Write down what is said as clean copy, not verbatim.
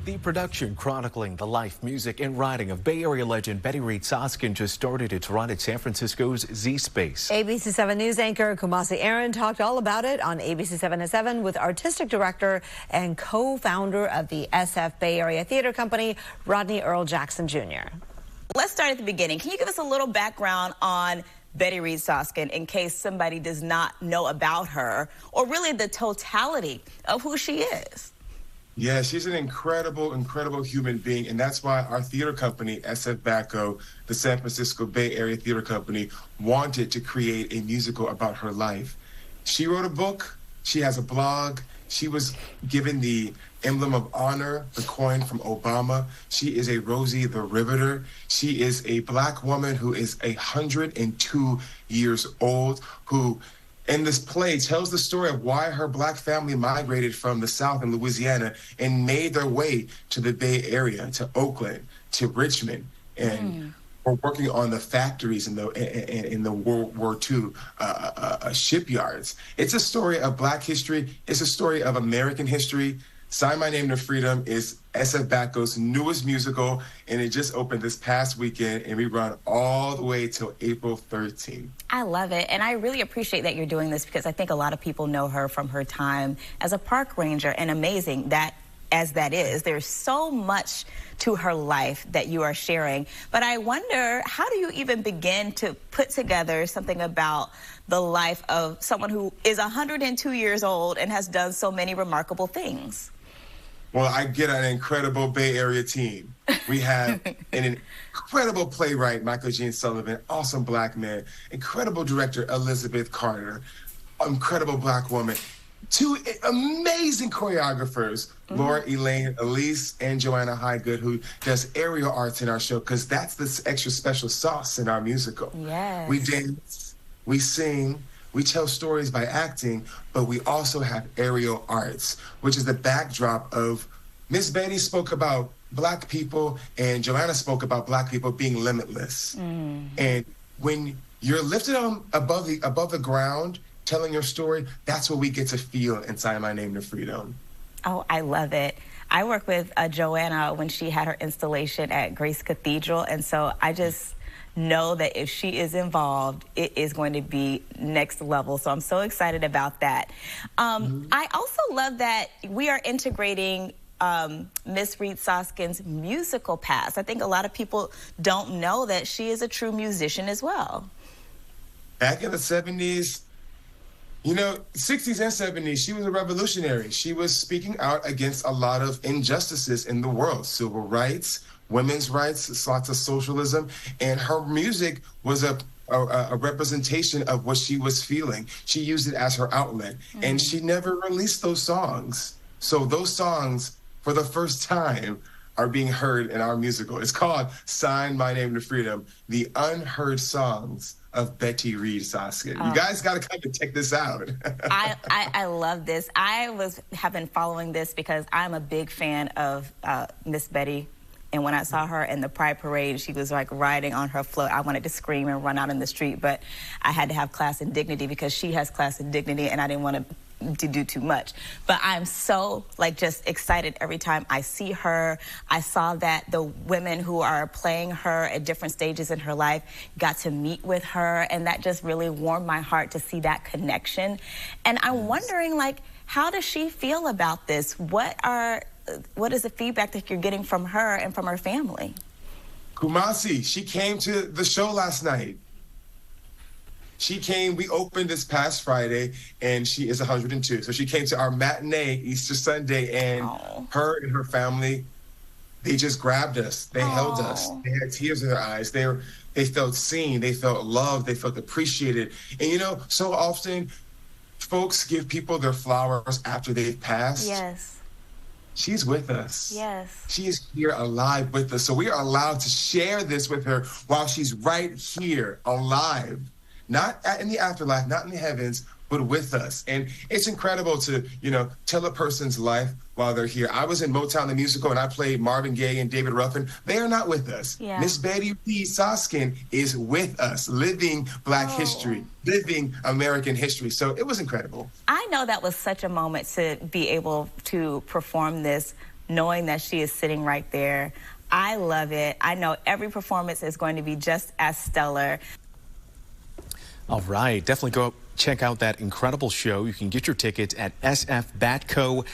The production chronicling the life, music, and writing of Bay Area legend Betty Reid Soskin just started its run at San Francisco's Z-Space. ABC7 News anchor Kumasi talked all about it on ABC7 at 7 with artistic director and co-founder of the SF Bay Area Theater Company, Rodney Earl Jackson Jr. Let's start at the beginning. Can you give us a little background on Betty Reid Soskin in case somebody does not know about her, or really the totality of who she is? Yeah, she's an incredible, incredible human being, and that's why our theater company, SF BACO, the San Francisco Bay Area Theater Company, wanted to create a musical about her life. She wrote a book, she has a blog, she was given the emblem of honor, the coin from Obama. She is a Rosie the Riveter. She is a Black woman who is 102 years old, who in this play tells the story of why her Black family migrated from the South in Louisiana and made their way to the Bay Area, to Oakland, to Richmond, and we're working on the factories in the World War II shipyards. It's a story of Black history. It's a story of American history. Sign My Name to Freedom is SF BACO's newest musical, and it just opened this past weekend, and we run all the way till April 13th. I love it, and I really appreciate that you're doing this because I think a lot of people know her from her time as a park ranger, and amazing that as that is, there's so much to her life that you are sharing. But I wonder, how do you even begin to put together something about the life of someone who is 102 years old and has done so many remarkable things? Well, I get an incredible Bay Area team. We have an incredible playwright, Michael Gene Sullivan, awesome Black man, incredible director, Elizabeth Carter, incredible Black woman, two amazing choreographers, Laura, Elaine, Ellis, and Joanna Haigood, who does aerial arts in our show, because that's this extra special sauce in our musical. Yes. We dance, we sing, we tell stories by acting, but we also have aerial arts, which is the backdrop of Miss Betty spoke about Black people, and Joanna spoke about Black people being limitless. And when you're lifted on above the ground, telling your story, that's what we get to feel inside My Name to Freedom. Oh, I love it. I worked with Joanna when she had her installation at Grace Cathedral, and so I just know that if she is involved, it is going to be next level. So I'm so excited about that. I also love that we are integrating Miss Reid Soskin's musical past. I think a lot of people don't know that she is a true musician as well. Back in the 70s, you know, 60s and 70s, she was a revolutionary. She was speaking out against a lot of injustices in the world, civil rights, women's rights, lots of socialism, and her music was a representation of what she was feeling. She used it as her outlet, and she never released those songs. So those songs, for the first time, are being heard in our musical. It's called Sign My Name to Freedom, the unheard songs of Betty Reid Soskin. You guys got to come and check this out. I love this. I have been following this because I'm a big fan of Miss Betty. And when I saw her in the Pride Parade, she was like riding on her float. I wanted to scream and run out in the street, but I had to have class and dignity because she has class and dignity, and I didn't want to do too much. But I'm so just excited every time I see her. I saw that the women who are playing her at different stages in her life got to meet with her, and that just really warmed my heart to see that connection. And I'm wondering, how does she feel about this? What is the feedback that you're getting from her and from her family? Kumasi, she came to the show last night. She came, we opened this past Friday, and she is 102. So she came to our matinee Easter Sunday, and her and her family, they just grabbed us. They held us. They had tears in their eyes. They felt seen. They felt loved. They felt appreciated. And you know, so often folks give people their flowers after they've passed. Yes. She's with us. Yes. She is here alive with us. So we are allowed to share this with her while she's right here alive. Not in the afterlife, not in the heavens, but with us. And it's incredible to, tell a person's life while they're here. I was in Motown the Musical, and I played Marvin Gaye and David Ruffin. They are not with us. Yeah. Miss Betty Reid Soskin is with us, living Black history, living American history. So it was incredible. I know that was such a moment to be able to perform this knowing that she is sitting right there. I love it. I know every performance is going to be just as stellar. All right, definitely go check out that incredible show. You can get your tickets at sfbatco.org.